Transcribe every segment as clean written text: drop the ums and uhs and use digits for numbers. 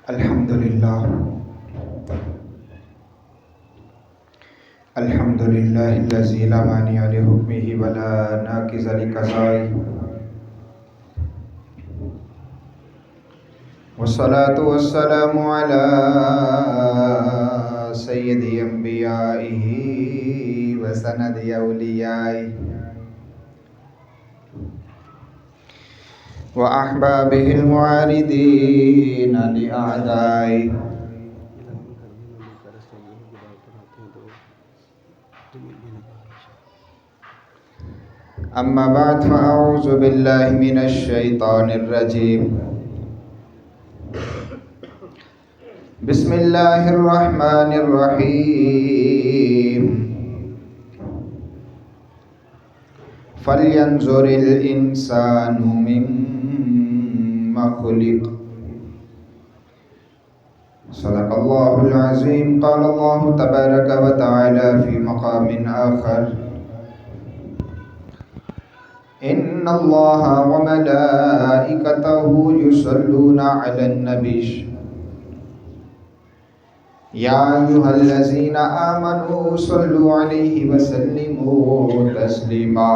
الحمد لله الحمد لله الذي لا مانع لحكمه ولا ناقض لقضائه والصلاة والسلام على سيد أنبيائه وسند أوليائه وأحبابه المعارضين لأعدائه. أما بعد فأعوذ بالله من الشيطان الرجيم. بسم الله الرحمن الرحيم. فلينظر الإنسان مما خلق. صدق الله العظيم. قال الله تبارك وتعالى في مقام آخر: إن الله وملائكته يصلون على النبي يا أيها الذين آمنوا صلوا عليه وسلموا تسليما.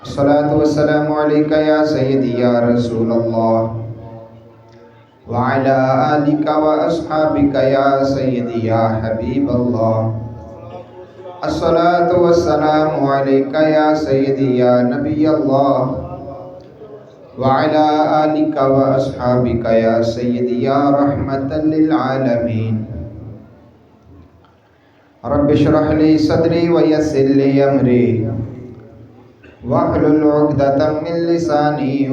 الصلاة والسلام عليك يا سيدي يا رسول الله وعلى آلك وأصحابك يا سيدي يا حبيب الله. الصلاة والسلام عليك يا سيدي يا نبي الله وعلى آلك وأصحابك يا سيدي يا رحمة للعالمين. رب اشرح لي صدري ويسر لي أمري واحلل عقدة من لساني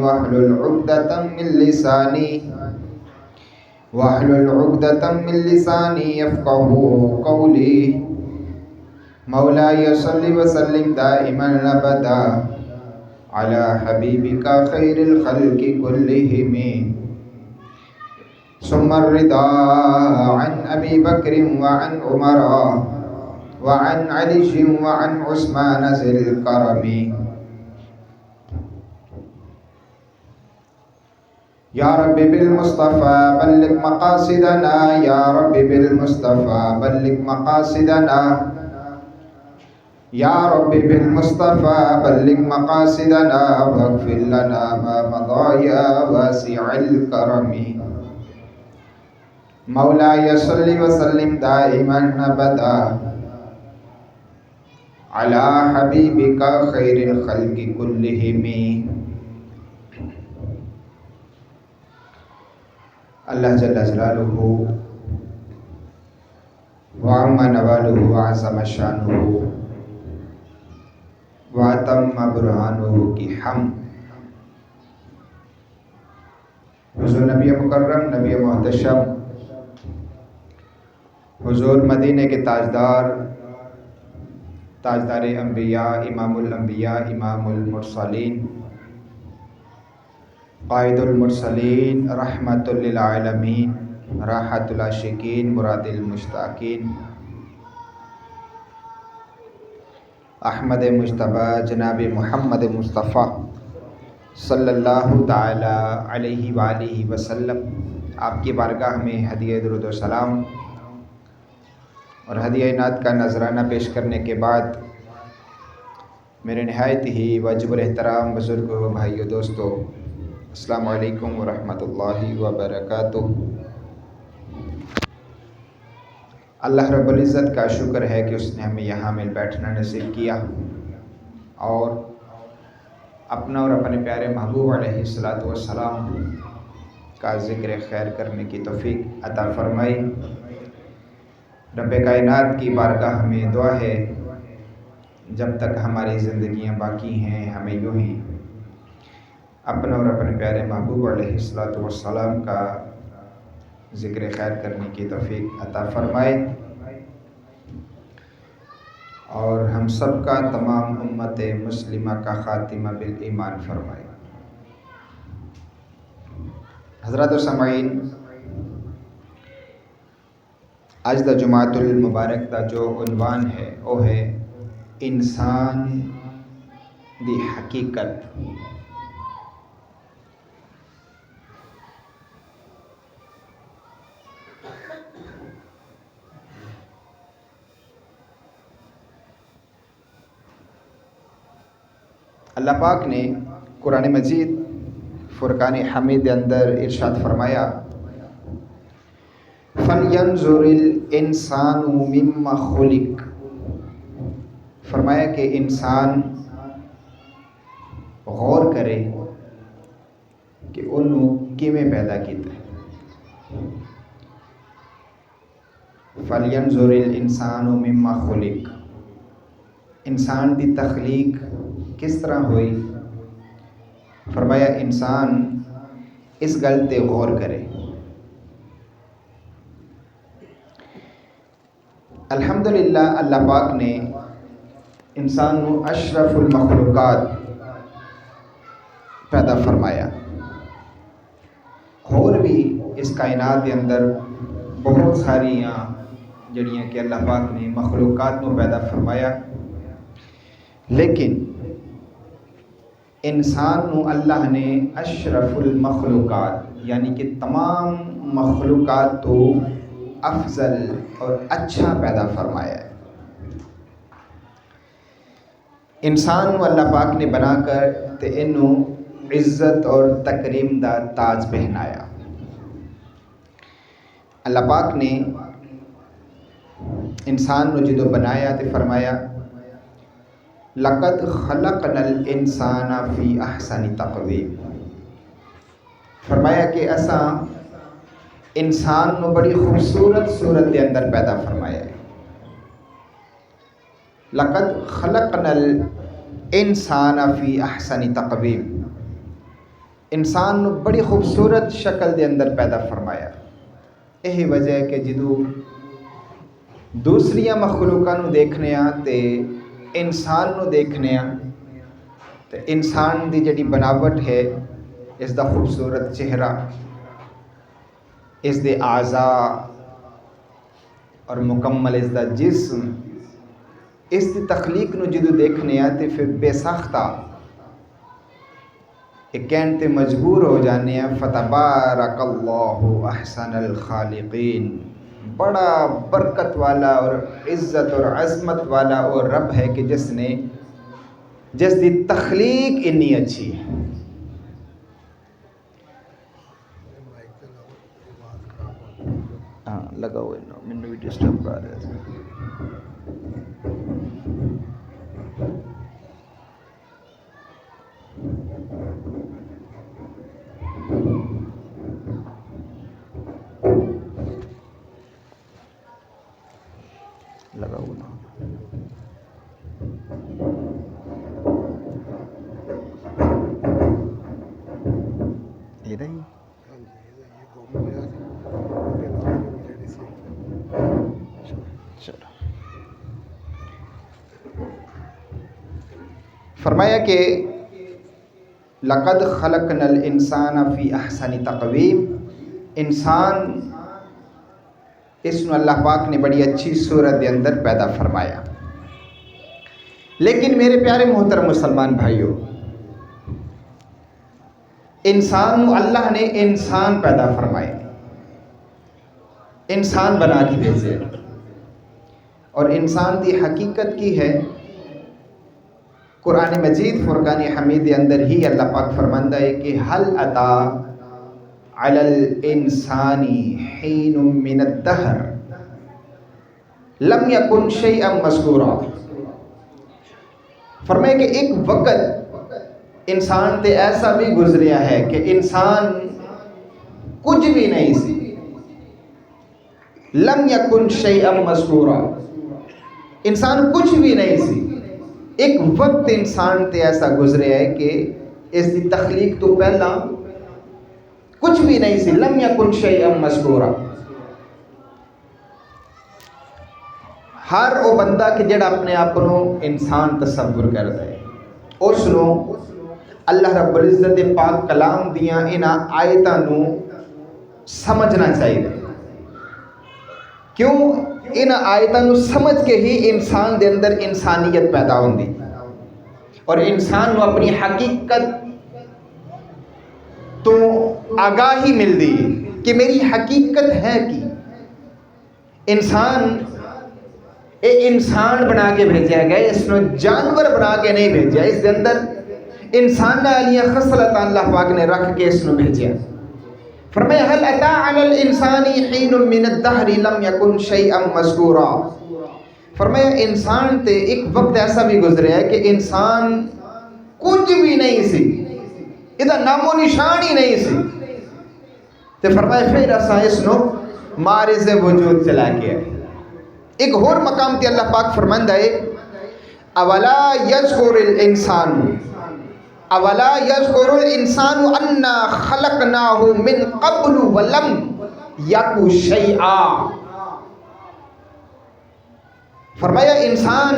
يفقهوا قولي. مولاي صل وسلم دائما أبدا على حبيبك خير الخلق كلهم. ثم الرضا عن أبي بكر وعن عمر وعن علي وعن عثمان ذي الكرم. يا رب بالمصطفى بلغ مقاصدنا، يا رب بالمصطفى بلغ مقاصدنا، يا رب بالمصطفى بلغ مقاصدنا واغفر لنا ما مضى يا واسع الكرم. مولاي صل وسلم دائما أبدا على حبيبك خير الخلق كلهم. اللہ جل جلالہ وعم نوالہ وعظم شانہ واتم برہانہ کی حمد حضور نبی مکرم، نبی محتشم، حضور مدینہ کے تاجدار، تاجدار انبیاء، امام الانبیاء، امام المرسلین، قائد المرسلین، رحمت للعالمین، راحت العاشقین، مراد المشتاقین، احمد مجتبی جناب محمد مصطفیٰ صلی اللہ تعالی علیہ وآلہ وسلم، آپ کی بارگاہ میں ہدیہ درود و سلام اور ہدیہ نعت کا نذرانہ پیش کرنے کے بعد میرے نہایت ہی واجب الاحترام بزرگوں، بھائیوں، دوستوں، السلام علیکم ورحمۃ اللہ وبرکاتہ۔ اللہ رب العزت کا شکر ہے کہ اس نے ہمیں یہاں مل بیٹھنا نصیب کیا اور اپنا اور اپنے پیارے محبوب علیہ السلام کا ذکر خیر کرنے کی توفیق عطا فرمائی۔ رب کائنات کی بارگاہ میں دعا ہے جب تک ہماری زندگیاں باقی ہیں ہمیں یوں ہی اپنا اور اپنے پیارے محبوب علیہ السلام کا ذکر خیر کرنے کی توفیق عطا فرمائے اور ہم سب کا، تمام امت مسلمہ کا خاتمہ بالایمان فرمائے۔ حضرات و سامعین، آج دا جمعۃ المبارک دا جو عنوان ہے وہ ہے انسان دی حقیقت۔ اللہ پاک نے قرآن مجید فرقان حمید اندر ارشاد فرمایا فَلْيَنْظُرِ الْإِنسَانُ مِمَّا خُلِقَ، فرمایا کہ انسان غور کرے کہ انہوں کیویں پیدا کیتا ہے۔ فَلْيَنْظُرِ الْإِنسَانُ مِمَّا خُلِقَ، انسان دی تخلیق کس طرح ہوئی؟ فرمایا انسان اس گل تے غور کرے۔ الحمدللہ اللہ پاک نے انسان نو اشرف المخلوقات پیدا فرمایا۔ اور بھی اس کائنات کے اندر بہت ساریاں جڑیاں کہ اللہ پاک نے مخلوقات نو پیدا فرمایا، لیکن انسان نو اللہ نے اشرف المخلوقات یعنی کہ تمام مخلوقات تو افضل اور اچھا پیدا فرمایا ہے۔ انسان نو اللہ پاک نے بنا کر تے انہوں عزت اور تکریم دا تاج پہنایا۔ اللہ پاک نے انسان نو جدو بنایا تے فرمایا لَقَدْ خَلَقْنَا الْإِنسَانَ فِي أَحْسَنِ تَقْوِيمٍ، فرمایا کہ اساں انسان نو بڑی خوبصورت صورت دے اندر پیدا فرمایا ہے۔ لَقَدْ خَلَقْنَا الْإِنسَانَ فِي أَحْسَنِ تَقْوِيمٍ، انسان نو بڑی خوبصورت شکل دے اندر پیدا فرمایا۔ یہی وجہ ہے کہ جدو دوسریاں مخلوقاں نو دیکھنے ہاں تے انسان نو دیکھنے ہاں تے انسان دی جڑی بناوٹ ہے، اس دا خوبصورت چہرہ، اس دے اعضاء اور مکمل اس دا جسم، اس دی تخلیق نو جدو دیکھنے ہاں تے پھر بے ساختہ ایک کہن تے مجبور ہو جانے ہیں فتبارک اللہ احسن الخالقین، بڑا برکت والا اور عزت اور عظمت والا اور رب ہے کہ جس دی تخلیق اتنی اچھی ہے۔ ہاں لگا ہوئے مینوں بھی ڈسٹرب کر رہا ہے۔ لگا ہوا یہ رہی چلو۔ فرمایا کہ لقد خلقنا الانسان فی احسن تقویم، انسان اس نو اللہ پاک نے بڑی اچھی صورت دے اندر پیدا فرمایا۔ لیکن میرے پیارے محترم مسلمان بھائیو، انسان نو اللہ نے انسان پیدا فرمایا، انسان بنا کے بھیجے، اور انسان دی حقیقت کی ہے قرآن مجید فرقان حمید کے اندر ہی اللہ پاک فرماندہ ہے کہ حل اتا علی الانسان حین من الدہر لم یکن شیئا مذکورا، فرمائے کہ ایک وقت انسان تے ایسا بھی گزریا ہے کہ انسان کچھ بھی نہیں سی، لم یکن شیئا مذکورا، انسان کچھ بھی نہیں سی۔ ایک وقت انسان تے ایسا گزریا ہے کہ اس دی تخلیق تو پہلا کچھ بھی نہیں سی، لم یکن شیئا مذکورا۔ ہر وہ بندہ کہ جڑا اپنے آپ کو انسان تصور کرتا ہے، اس نو اللہ رب العزت پاک کلام دیاں انہاں آیتاں نو سمجھنا چاہیے۔ کیوں؟ ان آیتاں نو سمجھ کے ہی انسان دے اندر انسانیت پیدا ہوندی، اور انسان نو اپنی حقیقت تو آگاہی ملدی کہ میری حقیقت ہے کی۔ انسان بنا کے بھیجا گیا، اس نو جانور بنا کے نہیں بھیجا، اس دے اندر انسان علیہ خصلت اللہ پاک نے رکھ کے اس نو بھیجیا. فرمایا هل اتى على الانسان حين من الدهر لم يكن شيئا مذكورا. فرمایا انسان تے ایک وقت ایسا بھی گزریا ہے کہ انسان کچھ بھی نہیں سی، ادھا نام و نشان ہی نہیں سی. تے فرمایا پھر ایسا اس نو معرض وجود چلا کے آئے. ایک اور مقام تے اللہ پاک فرماندہ ہے اولا یذکر الانسان اولا یذکر الانسان انا خلقناہ من قبل ولم یک شیئا. فرمایا انسان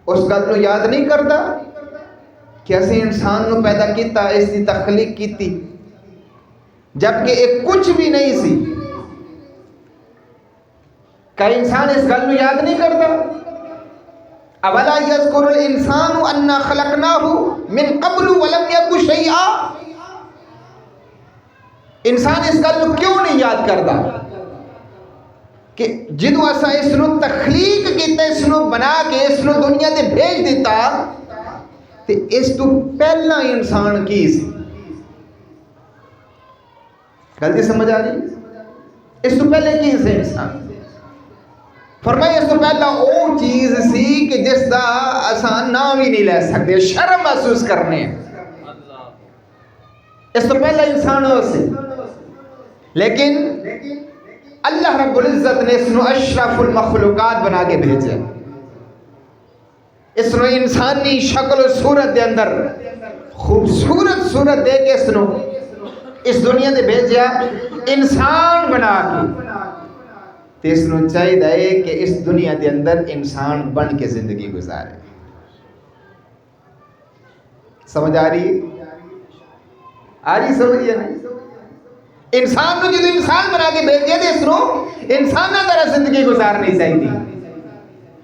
اس گل نو یاد نہیں کرتا کہ اسی انسان نو پیدا کیتا، اس دی تخلیق کیتی جبکہ ایک کچھ بھی نہیں سی. کہ انسان اس گل نو یاد نہیں کرتا؟ اولا یذکر الانسان انا خلقناہ من قبل ولم یک شیئا. انسان اس گل نو کیوں نہیں یاد کرتا کہ جدو اسا اس نو تخلیق کیتا، اس نو بنا کے اس نو دنیا دے بھیج دیتا تے اس تو پہلا انسان کی سی؟ غلطی سمجھ آ رہی؟ اس تو پہلے کی سی انسان؟ فرمایا اس تو پہلا وہ چیز سی کہ جس دا آسان نام ہی نہیں لے سکتے، شرم محسوس کرنے. اس تو پہلا انسان ہو سے، لیکن اللہ رب العزت نے اس نو اشرف المخلوقات بنا کے بھیجے. اس نو انسانی شکل و صورت دے اندر خوبصورت صورت دے کے اس نو اس دنیا دے بھیجیا انسان بنا کے. تو اس نو چاہیے کہ اس دنیا دے اندر انسان بن کے زندگی گزارے. سمجھ آ رہی ہے؟ آ رہی سمجھیے نہیں؟ انسان نو جدو انسان بنا کے بھیجے تو اس نو انسان نہ طرح زندگی گزارنی چاہیے.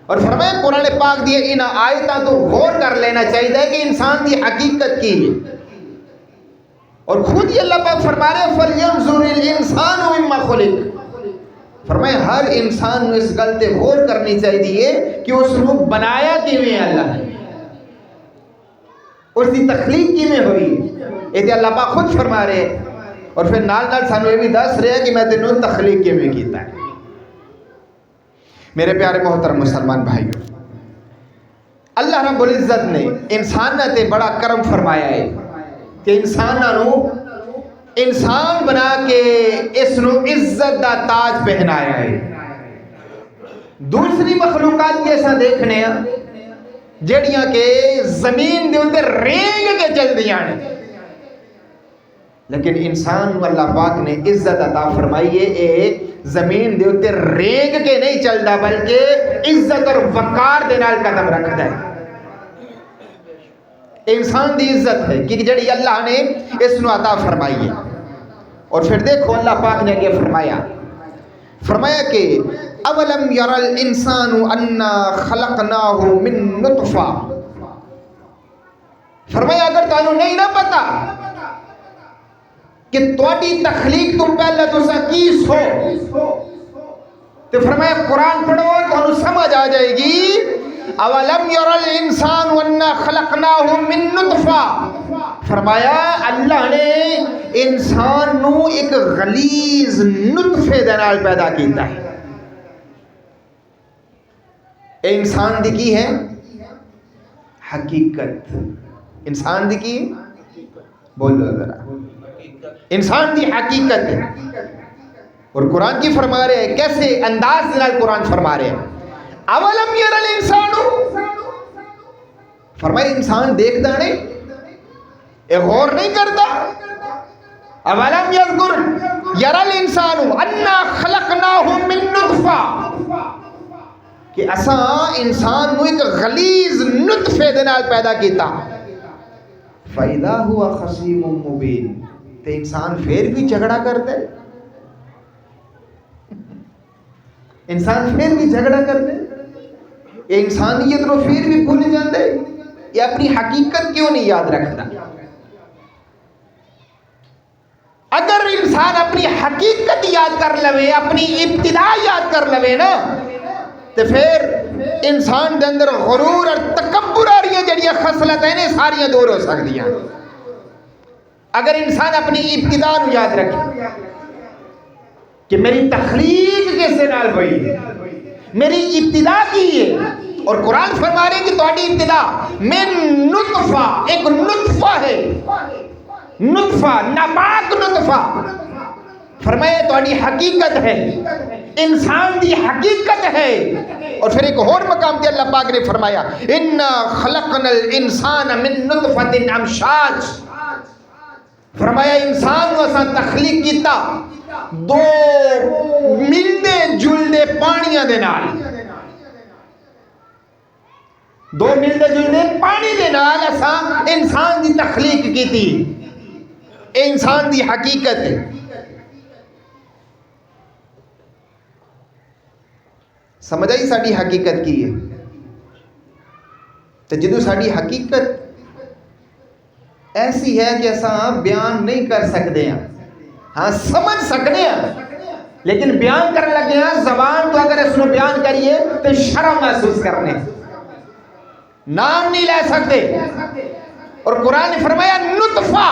اور فرمایا قرآن پاک دیے ان آیتاں تو غور کر لینا چاہیے کہ انسان دی حقیقت کی ہے. اور خود ہی اللہ پاک فرما رہے فَلْيَنْظُرِ الْإِنسَانُ مِمَّا خُلِقَ. فرمایا ہر انسان نو اس گل تے غور کرنی چاہیے کہ اس نو بنایا کیویں اللہ نے، اس دی تخلیق کیویں ہوئی. یہ تے اللہ پاک خود فرما رہے اور پھر نال نال سانو یہ بھی دس رہے کہ میں تینوں تخلیق کیویں کیتا ہے. میرے پیارے محترم مسلمان بھائیو، اللہ رب العزت نے انسان تے بڑا کرم فرمایا ہے کہ انسان بنا کے اس نو عزت دا تاج پہنایا ہے. دوسری مخلوقات کے ایسا دیکھنے ہیں جڑیاں کہ زمین دے اندر رینگ کے چل دیاں ہیں، لیکن انسان کو اللہ پاک نے عزت عطا فرمائی ہے. اے زمین دے اندر رینگ کے نہیں چلتا بلکہ عزت اور وقار دے نال قدم رکھتا ہے. انسان دی عزت ہے کہ جڑی اللہ نے اس نو عطا فرمائی ہے. اور پھر دیکھو اللہ پاک نے کیا فرمایا کہ اولم یر الانسان انا خلقناہ من نطفہ. فرمایا اگر تانوں نہیں نہ پتا کہ تواڈی تخلیق تو پہلے تسا کیس ہو تو فرمایا قرآن پڑھو تانوں سمجھ آ جائے گی. اولم یر الانسان انا خلقناہ من نطفہ. فرمایا اللہ نے انسان نو ایک غلیظ نطفے دے نال پیدا کیتا ہے. اے انسان دی کی ہے حقیقت. انسان دی کی بولو ذرا، انسان دی حقیقت ہے. اور قرآن کی فرما رہے ہیں کیسے انداز نال قرآن فرما رہے ہیں اولم یر الانسان. فرمایا انسان دیکھتا نہیں، غور نہیں کرتا. اولم یذکر یر الانسان انا خلقناہ من نطفہ کہ اساں انسان نو ایک غلیظ نطفے دے نال پیدا کیتا. فَإِذَا هُوَ خَصِيمٌ مُبِينٌ. تے انسان پھر بھی جھگڑا کرتے، انسان پھر بھی جھگڑا کرتے، یہ انسانیت نو پھر بھی بھول جاندے. یہ اپنی حقیقت کیوں نہیں یاد رکھتا؟ اگر انسان اپنی حقیقت یاد کر لوے، اپنی ابتدا یاد کر لوے نا، تو پھر انسان دے اندر غرور اور تکبر آ رہی ہے جڑیاں خصلتیں نے ساریاں دور ہو سکتی ہیں اگر انسان اپنی ابتدا نو یاد رکھے کہ میری تخلیق کیسے نال ہوئی ہے، میری ابتدا کی ہے. اور قرآن فرما رہے ہیں کہ تہاڈی ابتدا من نطفہ، ایک نطفہ ہے، نطفہ ناپاک نطفہ. فرمایا تہاڈی حقیقت ہے، انسان دی حقیقت ہے. اور پھر ایک اور مقام تے اللہ پاک نے فرمایا انا خلقنا الانسان من نطفۃ امشاج. فرمایا انسان کو اساں تخلیق کیتا دو ملدے جلدے پانیاں دے نال، دو ملدے جلدے پانی دے نال اساں انسان دی تخلیق کیتی. اے انسان دی حقیقت ہے. سمجھ آئی ساری حقیقت کی ہے؟ تو جدو ساری حقیقت ایسی ہے کہ اساں بیان نہیں کر سکتے ہیں، ہاں سمجھ سکتے ہیں لیکن بیان کرنے لگے ہیں زبان تو اگر اس نے بیان کریے تو شرم محسوس کرنے، نام نہیں لے سکتے. اور قرآن نے فرمایا نطفہ،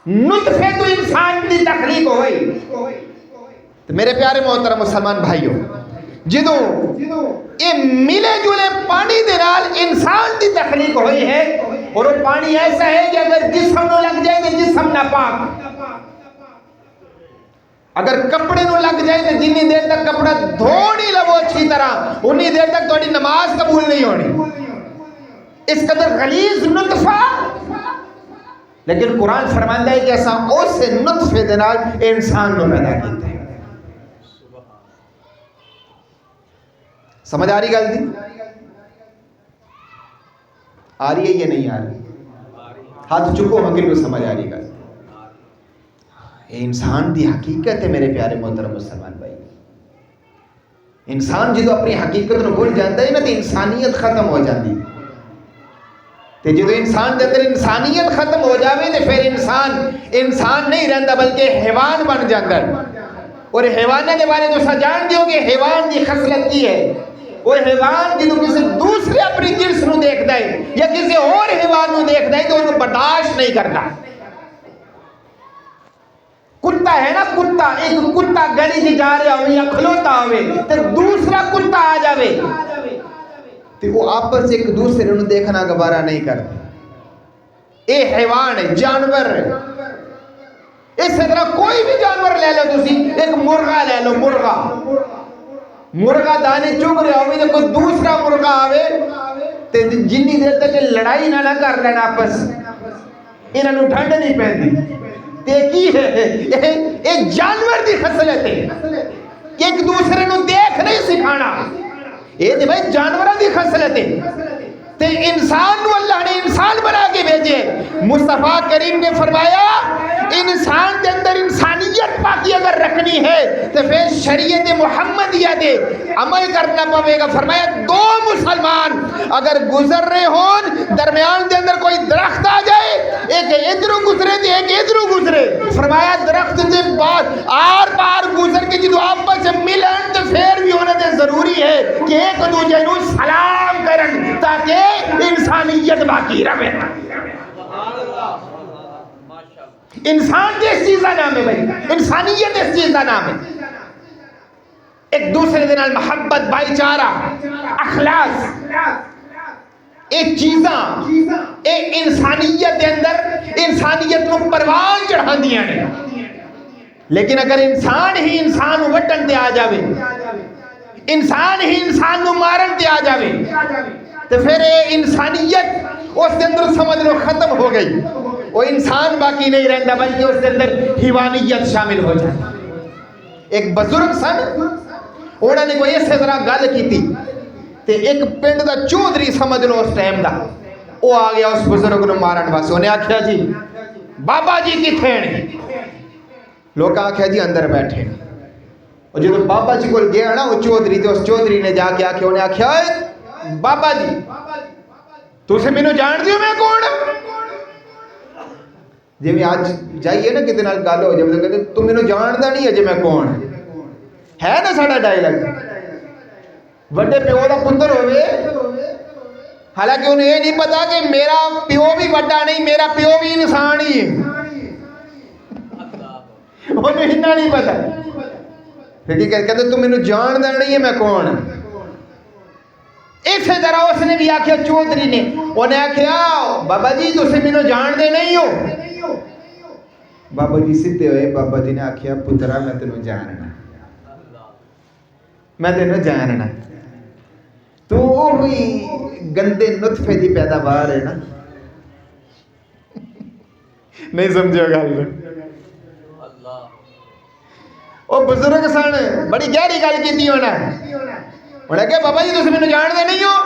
نطفے تو انسان کی تخلیق ہوئی. تو میرے پیارے محترم مسلمان بھائیوں، جدو یہ ملے جلے پانی دے نال انسان کی تخلیق ہوئی ہے، اور وہ پانی ایسا ہے کہ اگر جسم نو لگ جائے تو جسم ناپاک، اگر کپڑے نو لگ جائے تو جنی دیر تک کپڑا دھو نہیں لو اچھی طرح انی دیر تک تھوڑی نماز قبول نہیں ہونی. اس قدر غلیظ نطفہ. لیکن قرآن فرماندا ہے کہ ایسا اس نطفے دے نال انسان نو پیدا کیتا ہے. سمجھ آ رہی گل دی؟ آ رہی ہے یا نہیں آ رہی؟ ہاتھ چکو مگر کو سمجھ آ رہی گل. انسان دی حقیقت ہے میرے پیارے محترم مسلمان بھائی. انسان جدو اپنی حقیقت نو بھول جاتا ہے نا تو انسانیت ختم ہو جاتی. تے جدو انسان دے اندر انسانیت ختم ہو جاوے تو پھر انسان نہیں رہندا بلکہ حیوان بن جاتا ہے. اور حیوانہ کے بارے تو سا جان دیو کہ حیوان دی خصلت کی ہے. وہ حیوان جدو کسی دوسرے اپنی جنس نو دیکھتا ہے یا کسی اور حیوان نو دیکھتا ہے تو انہوں برداشت نہیں کرتا. کتا ہے نا، کتا ایک کتا گلی جی جا رہا ہو یا کھلوتا ہوئے تو دوسرا کتا آ جاوے تو وہ آپس ایک دوسرے نو دیکھنا گوارا نہیں کرتے. اے حیوان ہے، جانور ہے. اس طرح کوئی بھی جانور لے لو تسی، ایک مرغا لے لو، مرغا دانے چگ رہا ہوئے تو کوئی دوسرا مرغا آوے تو جنی دیر تک لڑائی نہ کر لینا آپس، انہاں نو ٹھنڈ نہیں پہنتی. کی ہے ایک جانور دی خصلت ہے کہ ایک دوسرے نو دیکھ نہیں سکھانا. یہ تو بھائی جانوراں دی خصلت ہے. تے انسان نو اللہ نے انسان بنا کے بھیجے. مصطفیٰ کریم نے فرمایا انسان کے اندر انسانیت باقی اگر رکھنی ہے تو پھر شریعت محمدیہ دے عمل کرنا پڑے گا. فرمایا دو مسلمان اگر گزر رہے ہون، درمیان دے اندر کوئی درخت آ جائے، ایک ادھروں گزرے تو ایک ادھروں گزرے، فرمایا درخت سے آر پار گزر کے جدو آپس سے ملن تو پھر بھی ہونا دے ضروری ہے کہ ایک دوجے نو سلام کرن تاکہ انسانیت باقی رہے. انسان کس چیز کا نام ہے بھائی؟ انسانیت اس چیز کا نام ہے. ایک دوسرے دے نال محبت، بھائی چارہ، اخلاص، ایک چیزاں اے انسانیت دے اندر انسانیت نو پروان چڑھاندیاں نے. لیکن اگر انسان ہی انسان نو وٹن تے آ جاوے، انسان ہی انسان نو مارن تے آ جاوے تو پھر اے انسانیت اس دے اندر سمجھ لو ختم ہو گئی. وہ انسان باقی نہیں رہتا بلکہ اس کے اندر حیوانیت شامل ہو جائے. ایک بزرگ سن، انہوں نے کوئی اس طرح گل کی تھی تے ایک پنڈ دا چودھری سمجھ لو اس ٹائم دا، وہ آ گیا اس بزرگ نو مارن واسطے. انہیں آکھیا جی بابا جی کتھے ہیں؟ لوگ آکھیا جی اندر بیٹھے. اور جب بابا جی کو گیا نا وہ چودھری تے اس چودھری نے جا کے آکھیا، انہیں آکھیا بابا جی تسے مینوں جان دیو میں کون؟ جی میں آج جائیے نا کتنے نال گل ہو جائے تو کہتے تم مینوں جاندا نہیں اجے میں کون ہے نا. ساڈا ڈائلاگ وڈے پیو دا پتر ہوئے حالانکہ انہیں یہ نہیں پتا کہ میرا پیو بھی بڑا نہیں، میرا پیو بھی انسان ہی ہے، انہیں اتنا نہیں پتا۔ پھر کی کہتے تم مینوں جان دے نہیں ہے میں کون؟ اسی طرح اس نے بھی آکھیا چودھری نے، انہیں آکھیا بابا جی تسی مینوں جان دے نہیں ہو؟ بابا جی سیدھے ہوئے، بابا جی نے آکھیا پترا میں تینوں جاننا، میں تینوں جاننا، تو وہی گندے نطفے دی پیداوار ہے نا۔ نہیں سمجھو گل؟ وہ بزرگ سن بڑی گہری گل کی ہونا، انہیں کہا بابا جی تسی مینوں جان دے نہیں ہو؟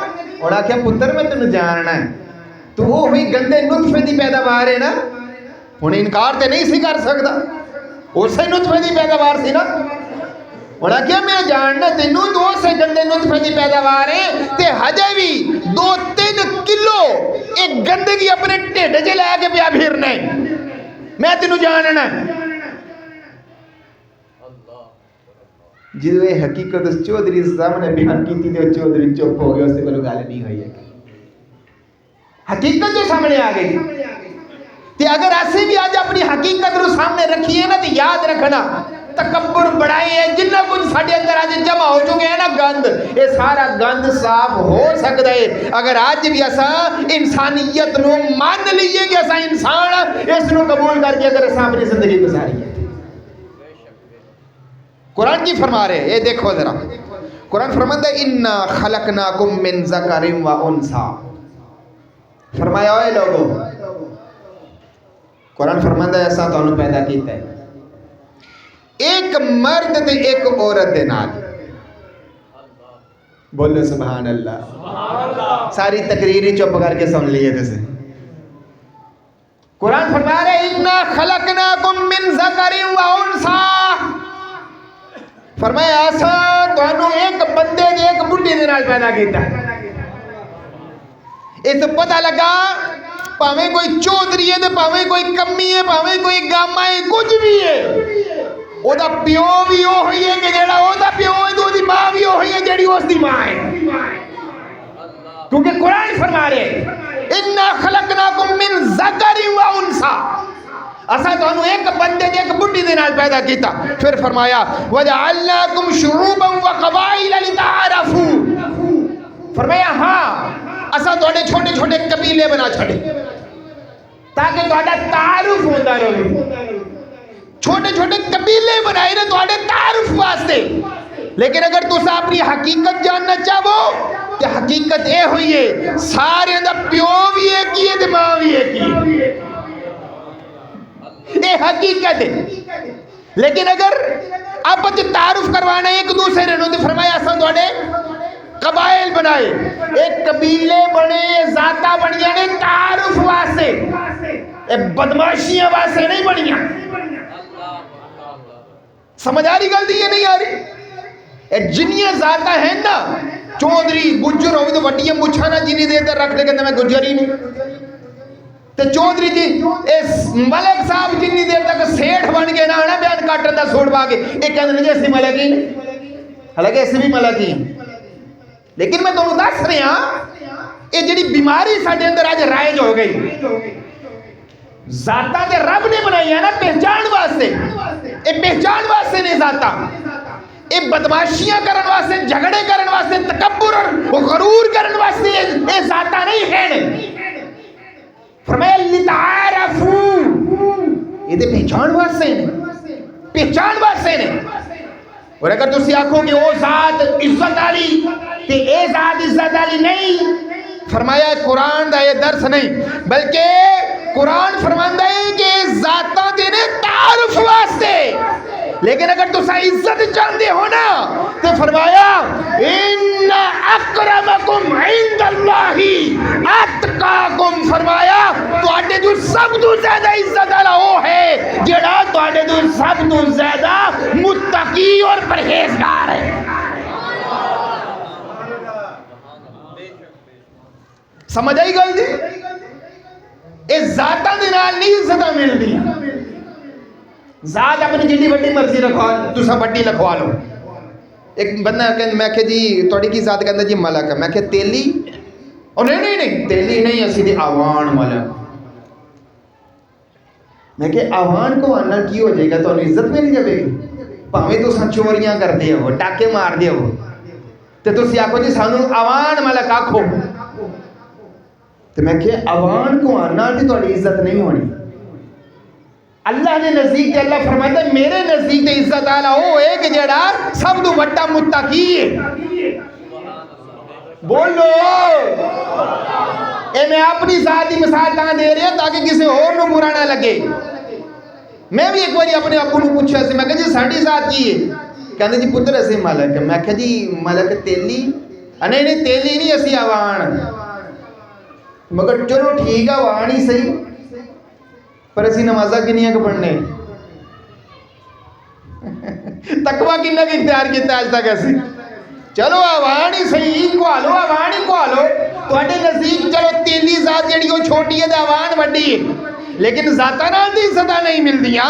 انہیں آکھیا پتر میں تینوں جاننا ہے، تو وہ ہوئی گندے نطفے دی پیداوار ہے نا، ہن انکار تے نہیں سی کر سکتا، اسے نطفے دی پیداوار سی نا۔ انہیں کہا میں جاننا تینوں تو اسے گندے نطفے دی پیداوار ہے، تے ہجے بھی 2-3 کلو ایک گندگی اپنے ٹھڈ چ لے کے پیا پھرنا ہے، میں تینوں جاننا ہے۔ جدو یہ حقیقت اس چودھری سامنے بیان کی تھی تو چودھری چپ ہو گیا، اس سے کوئی گل نہیں ہوئی ہے، حقیقت جو سامنے آ گئی۔ تے اگر ایسے بھی آج اپنی حقیقت رو سامنے رکھیے نا تو یاد رکھنا تکبر بڑائی ہے، جنہ کچھ ساڑھے اندر آج جمع ہو چکے ہیں نا گند، یہ سارا گند صاف ہو سکتا ہے اگر آج بھی ایسا انسانیت نو مان لیے کہ ایسا انسان اس نو قبول کر کے اگر ایسا اپنی زندگی گزاری ہے۔ قرآن کی فرما رہے ہیں، یہ دیکھو ذرا، قرآن فرماتا ہے اِنَّا خَلَقْنَاكُم مِّن ذَكَرٍ وَأُنثَىٰ، فرمایا اے لوگوں، قرآن فرماتا ہے ایسا تو انہوں پیدا کیتا ہے ایک مرد تے ایک عورت دے نال۔ بولو سبحان اللہ، ساری تقریری چپ کر کے سن لیے تھے۔ قرآن فرما رہے اِنَّا خَلَقْنَاكُم مِّن ذَكَرٍ وَأُنثَىٰ، فرمایا ایسا تو انہوں ایک بندے دے ایک بڑھی دے نال پیدا کیتا ہے۔ اس پتہ لگا پاویں کوئی چودھری ہے تے پاویں کوئی کمی ہے، پاویں کوئی گاما ہے، کچھ بھی ہے، او دا پیو بھی او ہوئی ہے کہ جیڑا او دا پیو ہے، تو دی ماں بھی او ہوئی ہے جیڑی اس دی ماں ہے، کیونکہ قرآن فرما رہے اِنَّا خَلَقْنَاكُم مِّن ذَكَرٍ وَأُنثَىٰ، اسا تو انہوں ایک بندے دے ایک بڑھی دے نال پیدا کیتا۔ پھر فرمایا وَجَعَلْنَاكُمْ شُعُوبًا وَقَبَائِلَ لِتَعَارَفُوا، فرمایا ہاں اسا تواڈے چھوٹے چھوٹے قبیلے بنا چھڑے تاکہ تواڈا تعارف ہوندا رہے، چھوٹے چھوٹے قبیلے بنائے نے تواڈے تعارف واسطے، لیکن اگر تسا اپنی حقیقت جاننا چاہو تو حقیقت اے ہوئی ہے سارے دا پیو بھی ایک ہی ہے تے ماں بھی ایک ہی ہے، یہ حقیقت ہے۔ لیکن اگر آپ تعارف کروانا ایک دوسرے نے تو فرمایا اساں تواڈے قبائل بنائے، ایک قبیلے بنے، ذاتہ بنیاں نے تعارف واسطے، بدماشیاں واسطے نہیں بنیاں۔ سمجھ آ رہی گل دی یہ نہیں آ رہی؟ جنیاں ذاتہ ہیں نا، چودھری گجر ہوئی تو وڈیاں مچھا نہ جنی دیر تک رکھ لے کہ میں گجر ہی نہیں، تے چودھری جی اس ملک صاحب جنی دیر تک سیٹھ بن کے نہ آنا بیان کاٹن دا سوڑ باگے ایک کہنے جیسے ملکی نہیں، حالانکہ ایسے بھی ملکی ہیں، لیکن میں تمہیں دس رہے ہیں یہ جڑی بیماری ساڑھے اندر آج رائج ہو گئی، ذاتہ دے رب نے بنائی ہے نا پہچان واسطے، یہ پہچان واسطے نہیں ذاتہ، یہ بدماشیاں کرن واسطے، جھگڑے کرن واسطے، تکبر اور غرور کرن واسطے یہ ذاتہ نہیں ہے۔ فرمایا لِتَعَارَفُوا، یہ دے پہچان واسطے نہیں، پہچان واسطے نہیں۔ اور اگر تسی آنکھوں کہ وہ ذات عزت آلی کہ اے ذات عزت آلی نہیں، فرمایا قرآن دا یہ درس نہیں، بلکہ قرآن فرماندہ ہے کہ ذاتاں دینے تعارف واسطے، لیکن اگر تو عزت چاہتے ہو نا تو فرمایا ان اکرمکم عند اللہ اتقاکم، فرمایا تو آٹے جو سب تو زیادہ عزت والا وہ ہے جڑا تو آٹے جو سب تو زیادہ متقی اور پرہیزگار ہے۔ سمجھ آئی گل جی؟ اس ذاتہ دے نال نہیں عزت مل دی، ذات اپنی جنی بڑی مرضی رکھوا تو سا بڑی لکھوا لو۔ ایک بندہ کہنے میں کہ جی توڑی کی ذات کہنے جی ملک ہے، میں کہ تیلی اور نہیں تیلی نہیں اسی دی آوان والا. میں کہ آوان کو آنا کی ہو جائے گا تو انہیں عزت مل جائے گی. پاویں تو سن چوریاں کر دے ہو ٹاکے مار دے ہو تے تسی آکھو جی سانو آوان ملک آکھو. تو میں کہ آوان کو آنا تے تہاڈی عزت نہیں ہونی. اللہ دے نزدیک تے اللہ فرماتا ہے میرے نزدیک تے عزت والا وہ ہے کہ جڑا سب تو بڑا متقی ہے. بولو اے میں اپنی ذاتی مثال تاں دے رہا تاکہ کسی اور نو برا نہ لگے. میں بھی ایک باری اپنے ابو نو پوچھا سی میں کہ جی ساڈی ذات کی ہے؟ کہندے جی پتر اسی ملک. میں کہ جی ملک تیلی؟ نہیں تیلی نہیں اسی آوان. مگر چلو ٹھیک ہے آوان ہی صحیح پر اسی نمازہ کنیاں کو پڑھنے تقوی کنہ کی اختیار کیتا آج تک ایسی. چلو آوان ہی صحیح کوالو آوان ہی کوالو تواڈے نزدیک چلو تیلی ذات جڑی وہ چھوٹی ہے تے آوان وڈی ہے لیکن ذاتاں نال دی عزتاں نہیں ملدیاں.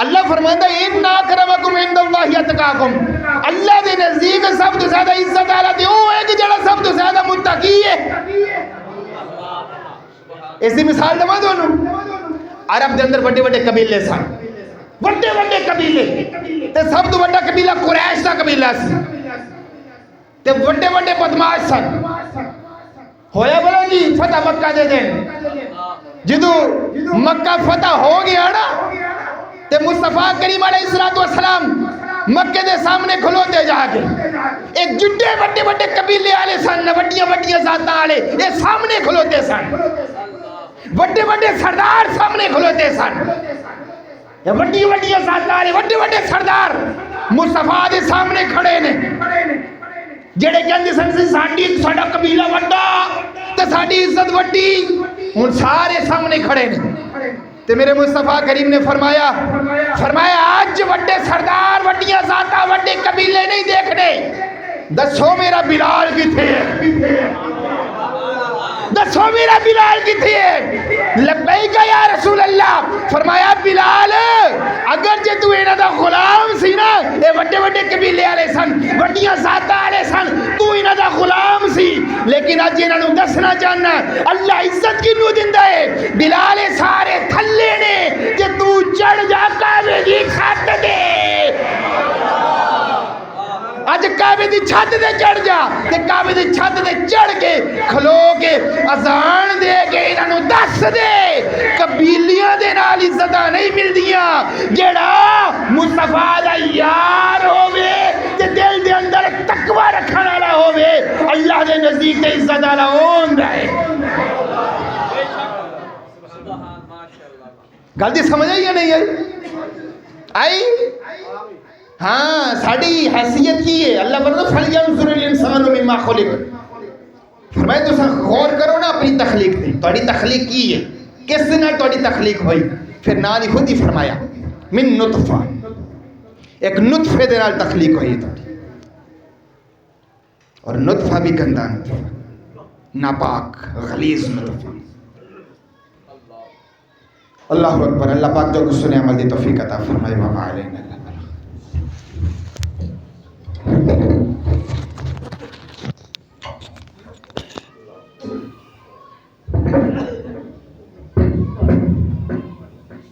اللہ فرماندا ہے ان اکرمکم عند اللہ اتقاکم. اللہ دے نزدیک سب تو زیادہ عزت والا تے وہ ہے کہ جڑا سب تو زیادہ متقی ہے. اس دی مثال دوا تانوں. عرب دے اندر بڑے بڑے قبیلے سن بڑے بڑے قبیلے تے سب تو بڑا قبیلہ قریش دا قبیلہ سی تے بڑے بڑے بدماش سن. ہویا بلا جی فتح مکہ دے دن جدو مکہ فتح ہو گیا نا تے مصطفیٰ کریم علیہ السلام مکہ دے سامنے کھلوتے جا کے ایک جڈے بڑے بڑے قبیلے والے سن وڈیاں وڈیاں ذاتاں والے یہ سامنے کھلوتے سن. بڑے بڑے سردار سامنے کھلوتے سن. وڈی وڈیاں ذاتاں والے بڑے بڑے سردار مصطفیٰ دے سامنے کھڑے نے جڑے کہندے سن ساڈی ساڈا قبیلہ وڈا تے ساڈی عزت وڈی. ہن سارے سامنے کھڑے نے تے میرے مصطفیٰ کریم نے فرمایا آج وڈے سردار وڈیاں ذاتاں وڈے قبیلے نہیں دیکھنے. دسو میرا بلال کتھے ہے؟ دسو میرا بلال کتھے ہے؟ لبیک یا رسول اللہ. فرمایا بلال اگر جے تو انہاں دا غلام سی نا اے وڈے وڈے قبیلے والے سن وڈیاں ذاتاں والے سن تو انہاں دا غلام سی لیکن اج انہاں نوں دسنا چاہنا اللہ عزت کینوں دیندا ہے. بلال سارے تھلے نے جے تو چڑھ جا کعبے دی چھت تے اج کعبے دی چھت تے چڑھ جا تے کعبے دی چھت تے چڑھ کے کھلو کے اذان دے کے انہاں نوں دس دے قبیلیاں دے نال عزتاں نہیں ملدیاں. جڑا مصطفیٰ دا یار ہووے تے دل دے اندر تقوی رکھن والا ہووے اللہ دے نزدیک تے عزت والا ہوندا ہے. گل دی سمجھ آئی یا نہیں آئی؟ ہاں ساڑی حیثیت کی ہے. اللہ فرماتا ہے فَلْيَنْظُرِ الْإِنسَانُ مِمَّا خُلِقَ. فرمائے تو غور کرو نا اپنی تخلیق تے تہاڈی تخلیق کی ہے کس نال تہاڈی تخلیق ہوئی. پھر نال ہی خود ہی فرمایا من نطفہ ایک نطفے دے نال تخلیق ہوئی تہاڈی اور نطفہ بھی گندا نطفہ ناپاک غلیظ نطفہ. اللہ اکبر. اللہ پاک جو کچھ سنے عمل دی توفیق عطا فرمائے. وما علینا